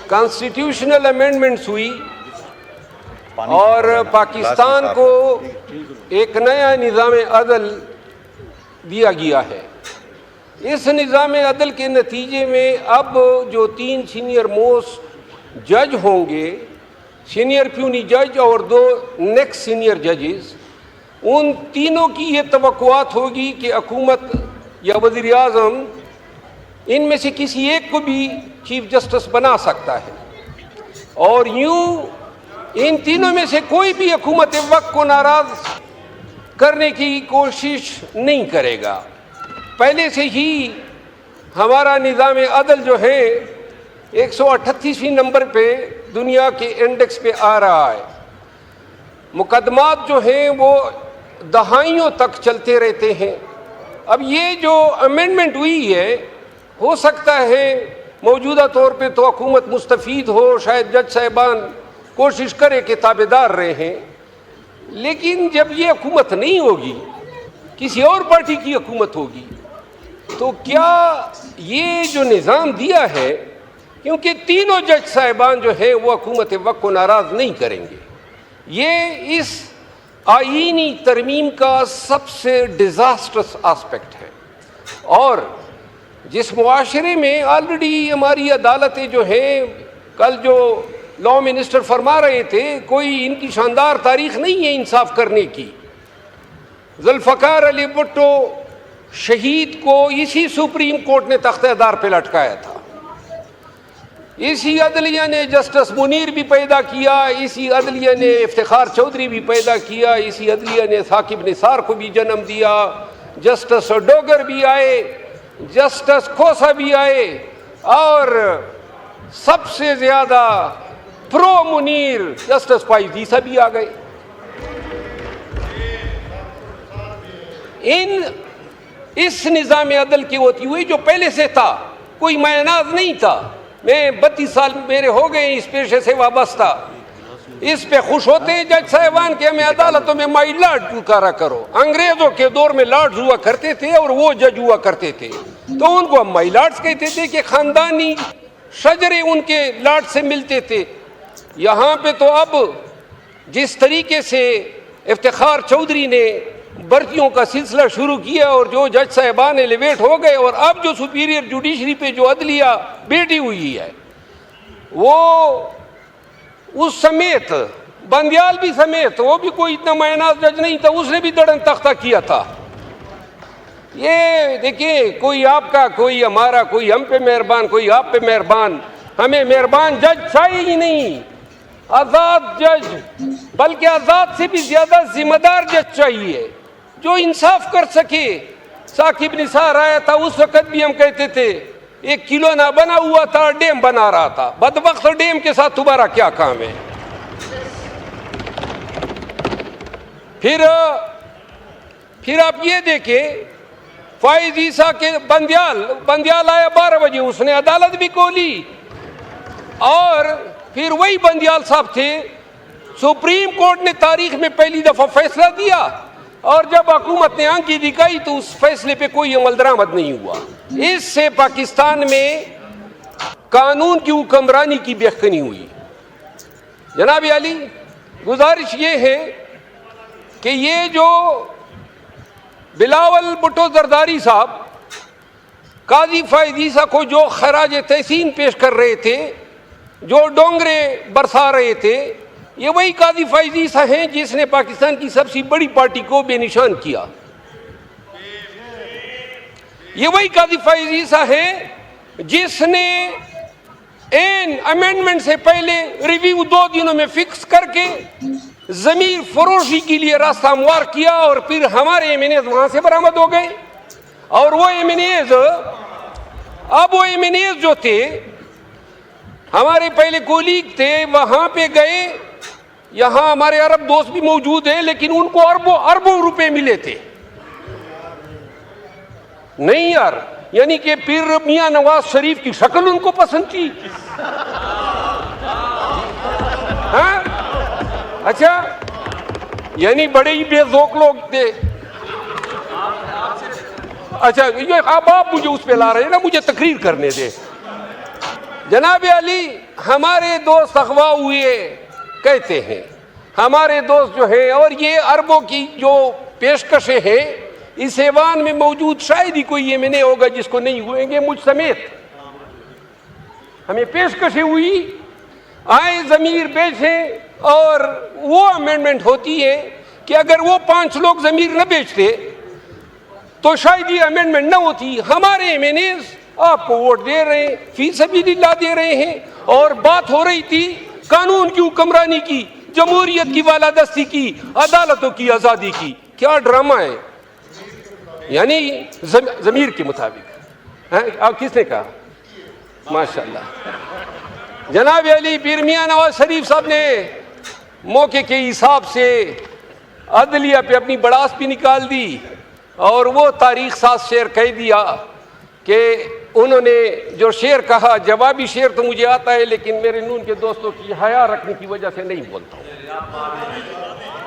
Constitutional amendments ہوئی اور پاکستان کو ایک نیا نظام عدل دیا گیا ہے. اس نظام عدل کے نتیجے میں اب جو 3 سینئر موسٹ جج ہوں گے، سینئر پیونی جج اور 2 نیکسٹ سینئر ججز، ان تینوں کی یہ توقعات ہوگی کہ حکومت یا وزیر اعظم ان میں سے کسی ایک کو بھی چیف جسٹس بنا سکتا ہے، اور یوں ان تینوں میں سے کوئی بھی حکومت وقت کو ناراض کرنے کی کوشش نہیں کرے گا. پہلے سے ہی ہمارا نظام عدل جو ہے 138ویں نمبر پہ دنیا کے انڈیکس پہ آ رہا ہے. مقدمات جو ہیں وہ دہائیوں تک چلتے رہتے ہیں. اب یہ جو امینڈمنٹ ہوئی ہے، ہو سکتا ہے موجودہ طور پہ تو حکومت مستفید ہو، شاید جج صاحبان کوشش کرے کہ تابع دار رہیں، لیکن جب یہ حکومت نہیں ہوگی، کسی اور پارٹی کی حکومت ہوگی، تو کیا یہ جو نظام دیا ہے، کیونکہ تینوں جج صاحبان جو ہیں وہ حکومت وقت کو ناراض نہیں کریں گے. یہ اس آئینی ترمیم کا سب سے ڈیزاسٹرس آسپیکٹ ہے. اور جس معاشرے میں آلریڈی ہماری عدالتیں جو ہیں، کل جو لا منسٹر فرما رہے تھے، کوئی ان کی شاندار تاریخ نہیں ہے انصاف کرنے کی. ذوالفقار علی بھٹو شہید کو اسی سپریم کورٹ نے تختہ دار پہ لٹکایا تھا. اسی عدلیہ نے جسٹس منیر بھی پیدا کیا، اسی عدلیہ نے افتخار چودھری بھی پیدا کیا، اسی عدلیہ نے ثاقب نثار کو بھی جنم دیا، جسٹس ڈوگر بھی آئے، جسٹس کھوسا بھی آئے، اور سب سے زیادہ پرو منیر جسٹس فائز عیسیٰ بھی آ گئے. اس نظام عدل کی ہوتی ہوئی جو پہلے سے تھا، کوئی مایہ نہیں تھا. میں 32 سال میرے ہو گئے اس پیشے سے وابستہ. اس پہ خوش ہوتے ہیں جج صاحبان کہ ہمیں عدالتوں میں مائی لارڈ پکارا کرو. انگریزوں کے دور میں لارڈز ہوا کرتے تھے اور وہ جج ہوا کرتے تھے، تو ان کو ہم مائی لارڈز کہتے تھے کہ خاندانی شجرے ان کے لارڈ سے ملتے تھے. یہاں پہ تو اب جس طریقے سے افتخار چودھری نے بھرتیوں کا سلسلہ شروع کیا اور جو جج صاحبان ایلیویٹ ہو گئے، اور اب جو سپیریئر جوڈیشری پہ جو عدلیہ بیٹھی ہوئی ہے، وہ اس سمیت بندیال بھی سمیت، وہ بھی کوئی اتنا معناز جج نہیں تھا، اس نے بھی دڑن تختہ کیا تھا. یہ دیکھیں، کوئی آپ کا، کوئی ہمارا، کوئی ہم پہ مہربان، کوئی آپ پہ مہربان. ہمیں مہربان جج چاہیے ہی نہیں، آزاد جج، بلکہ آزاد سے بھی زیادہ ذمہ دار جج چاہیے جو انصاف کر سکے. ثاقب نثار آیا تھا، اس وقت بھی ہم کہتے تھے 1 کلو نہ بنا ہوا تھا، ڈیم بنا رہا تھا. بدبخت ڈیم کے ساتھ تمہارا کیا کام ہے؟ پھر آپ یہ دیکھیں، فائز عیسیٰ کے بندیال آیا 12 بجے، اس نے عدالت بھی کھولی، اور پھر وہی بندیال صاحب تھے. سپریم کورٹ نے تاریخ میں پہلی دفعہ فیصلہ دیا، اور جب حکومت نے آنکھی دکھائی تو اس فیصلے پہ کوئی عمل درآمد نہیں ہوا. اس سے پاکستان میں قانون کی حکمرانی کی بےخنی ہوئی. جناب علی، گزارش یہ ہے کہ یہ جو بلاول بھٹو زرداری صاحب قاضی فائز عیسیٰ کو جو خراج تحسین پیش کر رہے تھے، جو ڈونگرے برسا رہے تھے، یہ وہی قاضی فائز عیسیٰ ہیں جس نے پاکستان کی سب سے بڑی پارٹی کو بے نشان کیا. یہ وہی قاضی فائز عیسیٰ ہے جس نے امینڈمنٹ سے پہلے ریویو 2 دنوں میں فکس کر کے ضمیر فروشی کے لیے راستہ ہموار کیا، اور پھر ہمارے ایمینیز وہاں سے برآمد ہو گئے. اور وہ ایمینیز، اب وہ ایمینیز جو تھے، ہمارے پہلے کولیگ تھے، وہاں پہ گئے. یہاں ہمارے عرب دوست بھی موجود ہیں، لیکن ان کو اربوں روپے ملے تھے. نہیں یار، یعنی کہ پھر میاں نواز شریف کی شکل ان کو پسند تھی. ہاں اچھا، یعنی بڑے ہی بے ذوق لوگ تھے. اچھا، اب آپ مجھے اس پہ لا رہے ہیں نا، مجھے تقریر کرنے دے. جناب علی ہمارے دوست اغوا ہوئے کہتے ہیں، ہمارے دوست جو ہیں، اور یہ عربوں کی جو پیشکشیں ہیں اس ایوان میں موجود شاید ہی کوئی یہ میں نے ہوگا جس کو نہیں ہوئیں گے، مجھ سمیت ہمیں پیشکشیں ہوئی، آئے ضمیر بیچیں، اور وہ امینڈمنٹ ہوتی ہے کہ اگر وہ 5 لوگ ضمیر نہ بیچتے تو شاید یہ امینڈمنٹ نہ ہوتی۔ ہمارے ایم این ایز آپ کو ووٹ دے رہے ہیں، فی سبیل اللہ دے رہے ہیں، اور بات ہو رہی تھی قانون کی حکمرانی کی، جمہوریت کی بالادستی کی، عدالتوں کی آزادی کی۔ کیا ڈرامہ ہے، یعنی ضمیر کے مطابق۔ آپ کس نے کہا؟ ماشاءاللہ۔ جناب علی پیر میاں نواز شریف صاحب نے موقع کے حساب سے عدلیہ پہ اپنی بڑاس بھی نکال دی، اور وہ تاریخ ساز شعر کہہ دیا کہ انہوں نے جو شعر کہا، جوابی شعر تو مجھے آتا ہے لیکن میرے نون کے دوستوں کی حیا رکھنے کی وجہ سے نہیں بولتا ہوں۔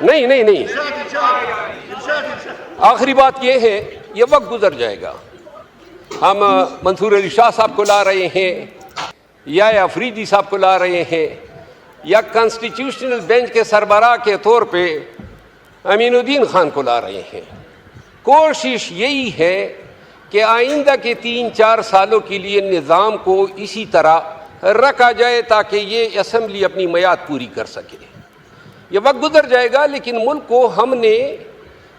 نہیں آخری بات یہ ہے، یہ وقت گزر جائے گا، ہم منصور علی شاہ صاحب کو لا رہے ہیں، یا افریدی صاحب کو لا رہے ہیں، یا کانسٹیٹیوشنل بینچ کے سربراہ کے طور پہ امین الدین خان کو لا رہے ہیں۔ کوشش یہی ہے کہ آئندہ کے 3-4 سالوں کے لیے نظام کو اسی طرح رکھا جائے تاکہ یہ اسمبلی اپنی میعاد پوری کر سکے۔ یہ وقت گزر جائے گا، لیکن ملک کو ہم نے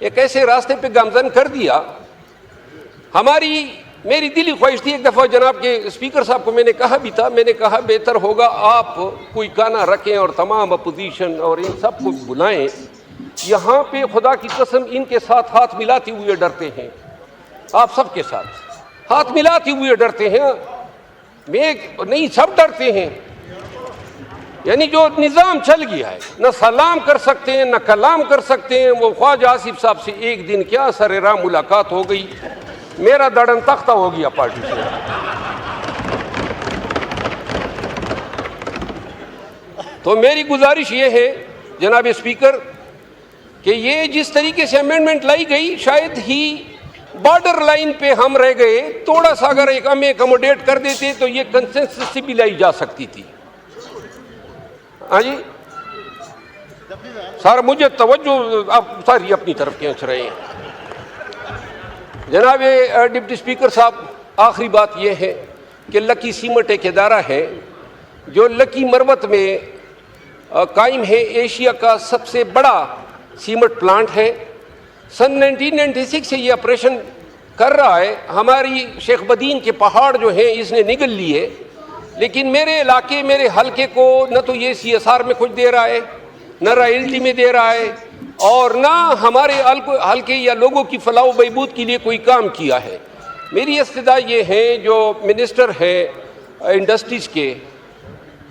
ایک ایسے راستے پہ گامزن کر دیا۔ میری دلی خواہش تھی، ایک دفعہ جناب کے اسپیکر صاحب کو میں نے کہا بھی تھا، میں نے کہا بہتر ہوگا آپ کوئی گانا رکھیں اور تمام اپوزیشن اور ان سب کو بلائیں، یہاں پہ خدا کی قسم ان کے ساتھ ہاتھ ملاتے ہوئے ڈرتے ہیں، آپ سب کے ساتھ ہاتھ ملاتے ہوئے ڈرتے ہیں، میں نہیں سب ڈرتے ہیں، یعنی جو نظام چل گیا ہے، نہ سلام کر سکتے ہیں نہ کلام کر سکتے ہیں۔ وہ خواجہ آصف صاحب سے ایک دن کیا سر راہ ملاقات ہو گئی، میرا دڑن تختہ ہو گیا پارٹی سے۔ تو میری گزارش یہ ہے جناب اسپیکر کہ یہ جس طریقے سے امینڈمنٹ لائی گئی، شاید ہی بارڈر لائن پہ ہم رہ گئے، تھوڑا سا اگر ہمیں اکوموڈیٹ کر دیتے تو یہ کنسنسس سے بھی لائی جا سکتی تھی۔ ہاں جی سر، مجھے توجہ آپ ساری اپنی طرف کھینچ رہے ہیں۔ جناب ڈپٹی اسپیکر صاحب، آخری بات یہ ہے کہ لکی سیمنٹ ایک ادارہ ہے جو لکی مروت میں قائم ہے، ایشیا کا سب سے بڑا سیمنٹ پلانٹ ہے۔ سن 1996 سے یہ آپریشن کر رہا ہے۔ ہماری شیخ بدین کے پہاڑ جو ہیں اس نے نگل لیے، لیکن میرے علاقے، میرے حلقے کو نہ تو یہ CSR میں کچھ دے رہا ہے، نہ رائلٹی میں دے رہا ہے، اور نہ ہمارے حلقے یا لوگوں کی فلاح و بہبود کے لیے کوئی کام کیا ہے۔ میری استدعا یہ ہے، جو منسٹر ہے انڈسٹریز کے،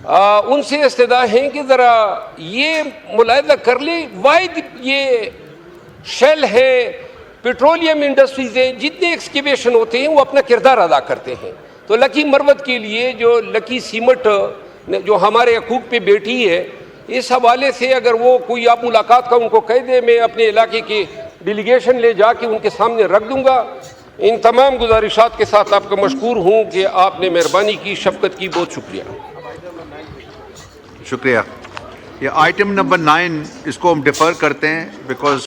ان سے استدعا ہے کہ ذرا یہ ملاحظہ کر لیں، واحد یہ شیل ہے، پیٹرولیم انڈسٹریز ہیں، جتنے ایکسکیویشن ہوتے ہیں وہ اپنا کردار ادا کرتے ہیں۔ تو لکی مروت کے لیے جو لکی سیمنٹ جو ہمارے حقوق پہ بیٹھی ہے، اس حوالے سے اگر وہ کوئی آپ ملاقات کا ان کو کہہ دے، میں اپنے علاقے کی ڈیلیگیشن لے جا کے ان کے سامنے رکھ دوں گا۔ ان تمام گزارشات کے ساتھ آپ کا مشکور ہوں کہ آپ نے مہربانی کی، شفقت کی، بہت شکریہ۔ شکریہ۔ یہ آئٹم نمبر 9 اس کو ہم ڈیفر کرتے ہیں بیکاز